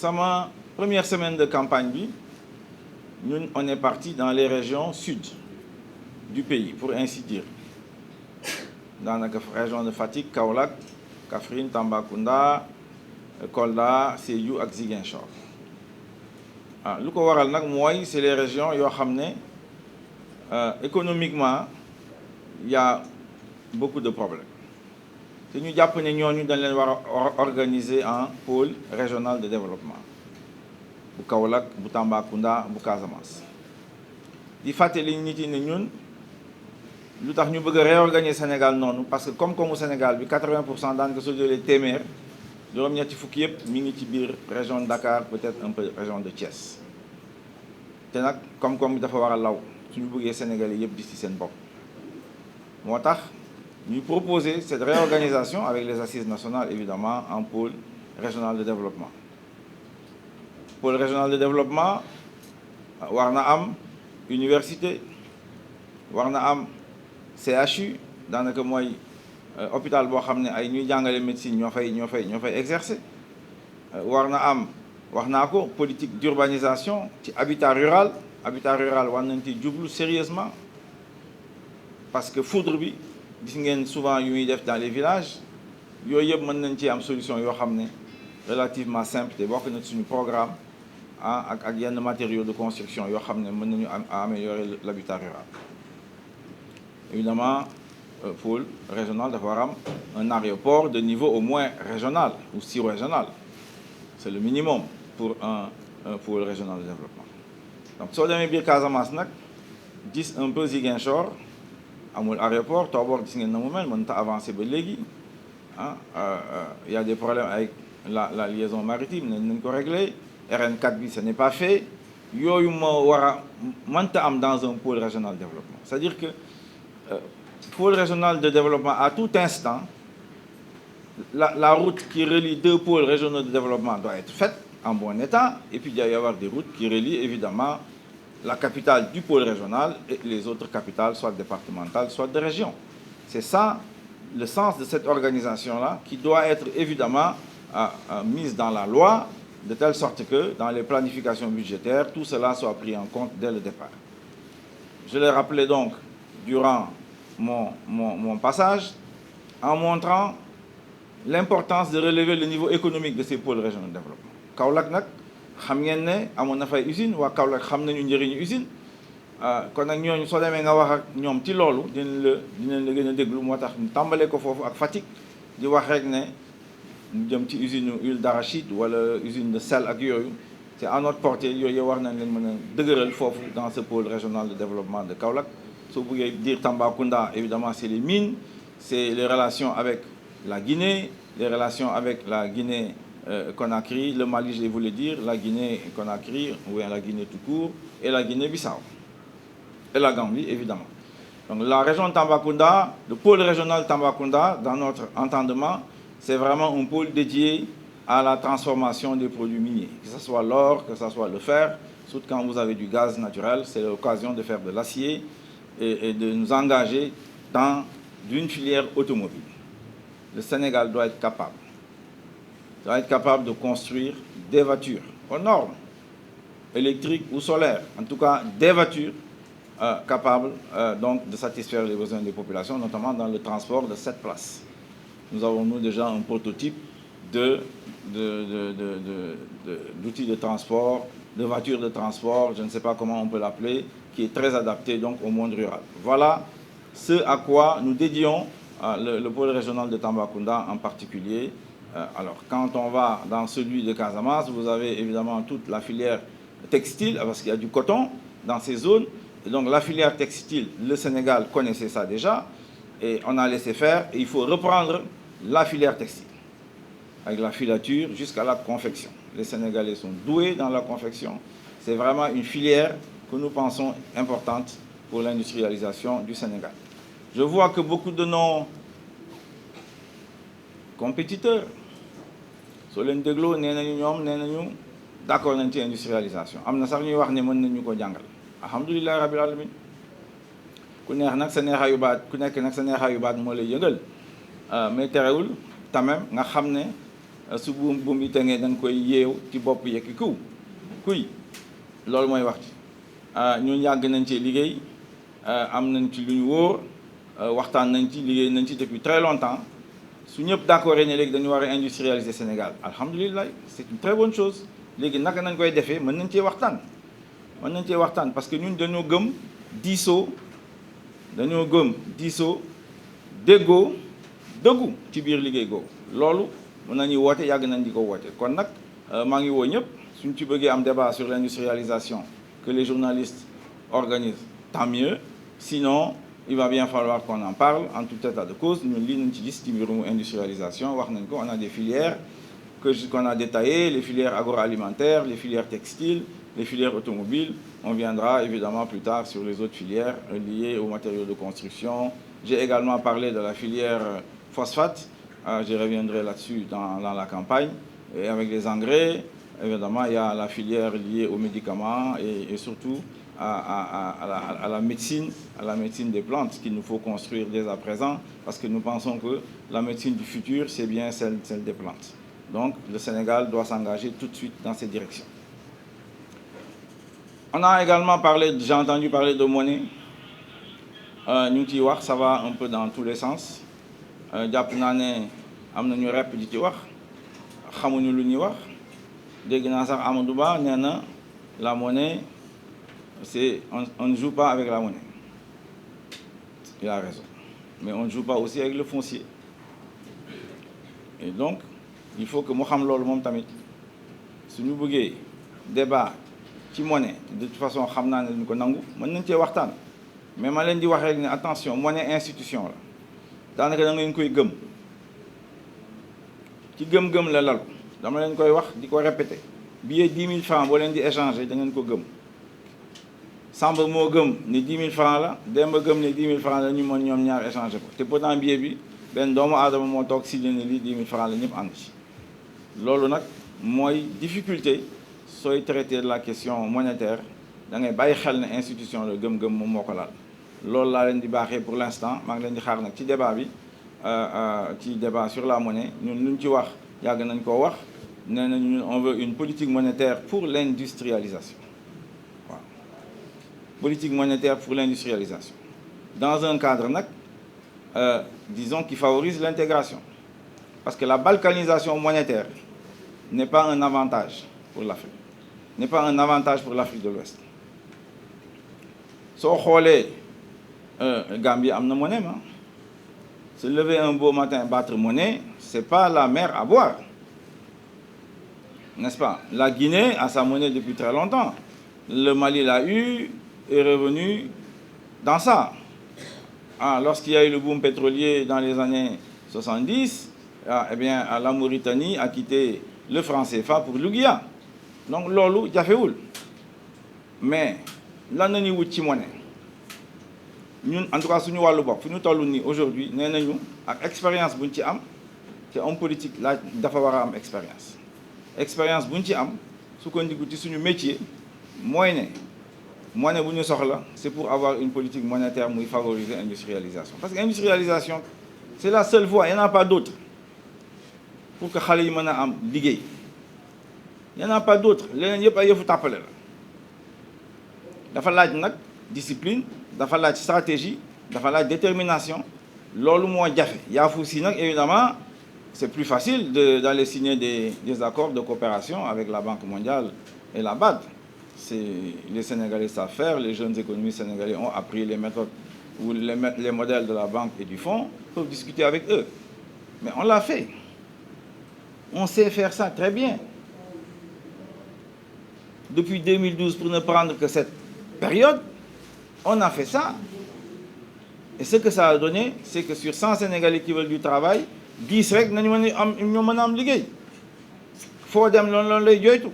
sama première semaine de campagne, nous, on est parti dans les régions sud du pays, pour ainsi dire. Dans la région de Fatick, Kaolack, Kaffrine, Tambacounda, Kolda, Sédhiou et Ziguinchor. Ce qui waral nak moy c'est les régions yo xamné économiquement il y a beaucoup de problèmes. Té ñu japp né ñooñu dañ leen wara organiser en pôle régional de développement. Bu Kaolack, bu Tambacounda, bu Casamance. Di fateli nit yi né ñun lutax ñu bëgg réorganiser Sénégal noonu parce que comme au Sénégal bi 80% daanaka soo jëlee téeméer juróom-ñetti fukki yëpp mi ngi ci biir région de Dakar, peut-être un peu région de Thiès. Té nak comme dafa war a law suñu bëggee Sénégalais yëpp di ci seen bopp. Moo tax ñu proposer cette réorganisation avec les assises nationales évidemment en pôle régional de développement. Pôle régional de développement war na am université, war na am CHU daanaka mooy hôpital boo xam ne ay ñuy jàngale médecine ñoo fay exercer. war na am wax naa ko politique d'urbanisation ci habitat rural war nañ ci jublu sérieusement parce que foudre bi gis ngeen souvent yu muy def dans les villages yooyu yëpp mën nañ ci am solution yoo xam ne relativement simple te bokk na suñu programme ak yenn matériaux de construction yoo xam ne mën nañu améliorer l'habitat rural. Évidemment, pôle régional dafa war am un aéroport de niveau au moins régional ou sous-régional. C'est le minimum pour un pôle régional de développement. Donc, si on a bien Casamance, gis un peu Ziguinchor, amul aéroport, Tobor gis ngeen na mu mel, mën ta avancer ba légui. Il y a des problèmes avec la liaison maritime, nañ ko régler. RN4 bi, ce n'est pas fait. Yoyu mo wara mënta am dans un pôle régional de développement. C'est-à-dire que pôle régional de développement, à tout instant, la route qui relie deux pôles régionaux de développement doit être faite en bon état, et puis il doit y avoir des routes qui relient évidemment la capitale du pôle régional et les autres capitales, soit départementales, soit de région. C'est ça le sens de cette organisation-là, qui doit être évidemment mise dans la loi, de telle sorte que dans les planifications budgétaires, tout cela soit pris en compte dès le départ. Je l'ai rappelé donc durant mon passage, en montrant l'importance de relever le niveau économique de ces pôles régionaux de développement. Kaolack nak xam ngeen ne amoon na fay usine waa Kaolack xam nañu njëriñu usine kon nag ñooñu soo demee nga wax ak ñoom ci loolu dinañ la gën a déglu moo tax ñu tàmbalee ko foofu ak Fatick di wax rek ne ñu jëm ci usine huile d'arachide wala usine de sel ak yooyu c'est à notre portée yooyu war nañ leen mën a dëgëral foofu dans ce pôle régional de développement de Kaolack. Si vous voulez dire Tambacounda, évidemment, c'est les mines, c'est les relations avec la Guinée, les relations avec la Guinée-Conakry, le Mali, je voulais dire, la Guinée-Conakry, ou bien la Guinée tout court, et la Guinée-Bissau. Et la Gambie, évidemment. Donc la région de Tambacounda, le pôle régional Tambacounda, dans notre entendement, c'est vraiment un pôle dédié à la transformation des produits miniers, que ce soit l'or, que ce soit le fer, surtout quand vous avez du gaz naturel, c'est l'occasion de faire de l'acier, et de nous engager dans une filière automobile. Le Sénégal doit être capable de construire des voitures aux normes, électriques ou solaires, en tout cas des voitures capables donc de satisfaire les besoins des populations, notamment dans le transport de 7 places. Nous avons déjà un prototype d'outils de transport, de voitures de transport, je ne sais pas comment on peut l'appeler, qui est très adapté donc au monde rural. Voilà ce à quoi nous dédions le pôle régional de Tambacounda en particulier. Alors, quand on va dans celui de Casamance, vous avez évidemment toute la filière textile, parce qu'il y a du coton dans ces zones. Et donc, la filière textile, le Sénégal connaissait ça déjà, et on a laissé faire. Et il faut reprendre la filière textile, avec la filature jusqu'à la confection. Les Sénégalais sont doués dans la confection. C'est vraiment une filière que nous pensons importante pour l'industrialisation du Sénégal. Je vois que beaucoup de nos compétiteurs, sur l'indéglo, d'accord nañ ci industrialisation. Amna sax ñuy wax ne mën nañu ko jàngal. Alhamdulillah rabbil alamin. Ku neex nak sa neexayu baat, ku nekk nak sa neexayu baat moo lay yëngal. Mais terewul quand même nga xam ne su buum yi tengee da nga koy yeew ci bopp yekki kuy loolu mooy wax ci ñun yàgg nañ ci liggéey am nañ ci lu ñu wóor waxtaan nañ ci liggéey nañ ci depuis très longtemps su ñëpp d'accord ne léegi dañu war a industrialiser Sénégal alhamdulilah c'est une très bonne chose léegi naka nañ koy defee mën nañ cee waxtaan parce que ñun dañoo gëm diisoo déggoo dëggu ci biir liggéey googu loolu mën nañuy woote yàgg nañ di ko woote kon nag maa ngi woo ñëpp suñ ci bëggee am débat sur l'industrialisation que les journalistes organisent tant mieux sinon il va bien falloir qu'on en parle en tout état de cause ñun lii nañ ci gis ci mbirum industrialisation wax nañ ko on a des filières qu'on a détaillées, les filières agroalimentaires, les filières textiles, les filières automobiles. On viendra évidemment plus tard sur les autres filières liées aux matériaux de construction. J'ai également parlé de la filière phosphate. Je reviendrai là-dessus dans la campagne. Et avec les engrais, évidemment, il y a la filière liée aux médicaments et surtout à la médecine des plantes qu'il nous faut construire dès à présent parce que nous pensons que la médecine du futur, c'est bien celle des plantes. Donc, le Sénégal doit s'engager tout de suite dans cette direction. On a également parlé, j'ai entendu parler de monnaie. Ñu ciy wax ça va un peu dans tous les sens. Jàpp naa ne am na ñu rep di ci wax xamuñu lu ñuy wax dégg naa sax Amadou Ba nee na la monnaie c'est on ne joue pas avec la monnaie. Il a raison. Mais on ne joue pas aussi avec le foncier. Et donc il faut que mu xam loolu moom tamit suñu bëggee débat ci monnaie de toute façon xam naa ne duñ ko nangu mën nañ cee waxtaan mais ma leen di wax rek ne attention monnaie institution la daanaka da ngeen koy gëm ci gëm-gëm la lalu dama leen koy wax di ko répéter billet 10 000 francs boo leen di échanger da ngeen ko gëm Samba moo gëm ne 10 000 francs la Demba gëm ne 10 000 francs la ñu mën ñoom ñaar échanger ko te pourtant billet bi benn doomu aadama moo toog si ne lii 10 000 francs la ñëpp ànd ci loolu nag mooy difficulté sooy traiter de la question monétaire da ngay bàyyi xel ne institution la gëm-gëm moom moo ko laal loolu laa leen di baaxee pour l'instant maa ngi leen di xaar nag ci débat bi ci débat sur la monnaie ñun luñ ci wax yàgg nañ koo wax nee nañ ñun on veut une politique monétaire pour l'industrialisation waaw politique monétaire pour l'industrialisation dans un cadre nag disons qui favorise l'intégration parce que la balkanisation monétaire n'est pas un avantage pour l'Afrique, n'est pas un avantage pour l'Afrique de l'Ouest. Soo xoolee Gambie am na monnaie ma se lever un beau matin battre monnaie c'est pas la mer à boire, n'est-ce pas? La Guinée a sa monnaie depuis très longtemps. Le Mali l'a eu est revenu dans ça. Lorsqu'il y a eu le boom pétrolier dans les années 70, eh bien la Mauritanie a quitté le franc CFA pour l'Ouguiya. Donc loolu jafewul mais lan la ñuy wut ci monnaie ñun en tout cas suñu wàllu bopp fu ñu toll nii aujourd'hui nee nañu ak expérience buñ ci am te homme politique laaj dafa war a am expérience buñ ci am sukkandiku ci suñu métier mooy ne monnaie bu ñu soxla c'est pour avoir une politique monétaire muy favoriser industrialisation parce que industrialisation c'est la seule voie, il n'y en a pas d'autre pour que xale yi mën a am liggéey. Il n'y en a pas d'autre leneen yëpp ay yëfu tàppale la dafa laaj nag discipline dafa laaj stratégie dafa laaj détermination loolu moo jafe yaafu si nag évidemment c'est plus facile d'aller signer des accords de coopération avec la Banque mondiale et la BAD. Les Sénégalais savent faire, les jeunes économistes sénégalais ont appris les méthodes ou les modèles de la banque et du fonds, peuvent discuter avec eux. Mais on l'a fait. On sait faire ça très bien. Depuis 2012, pour ne prendre que cette période, on a fait ça. Et ce que ça a donné, c'est que sur 100 Sénégalais qui veulent du travail, 10 rek nañu mën a am liggéey. Foo dem loolu lay joytu.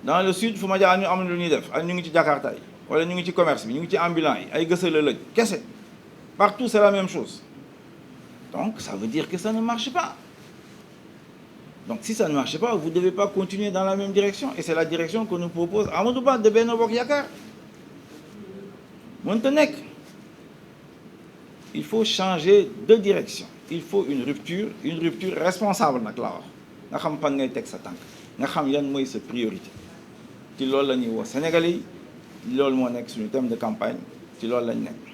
Dans le sud fu ma jaar ñu am lu ñuy def ñu ngi ci Jakarta yi wala ñu ngi ci commerce bi ñu ngi ci ambulant yi ay gësala lëj kese partout c'est la même chose. Donc ça veut dire que ça ne marche pas. Donc si ça ne marche pas, vous ne devez pas continuer dans la même direction. Et c'est la direction que nous propose Amadou Ba de Benno Bokk Yaakaar. mënta nekk. Il faut changer de direction. il faut une rupture responsable nag laa wax nga xam fan ngay teg sa tànk nga xam yan mooy sa priorité ci loolu la ñuy woo Sénégalais yi loolu moo nekk suñu thème de campagne ci loolu lañ nekk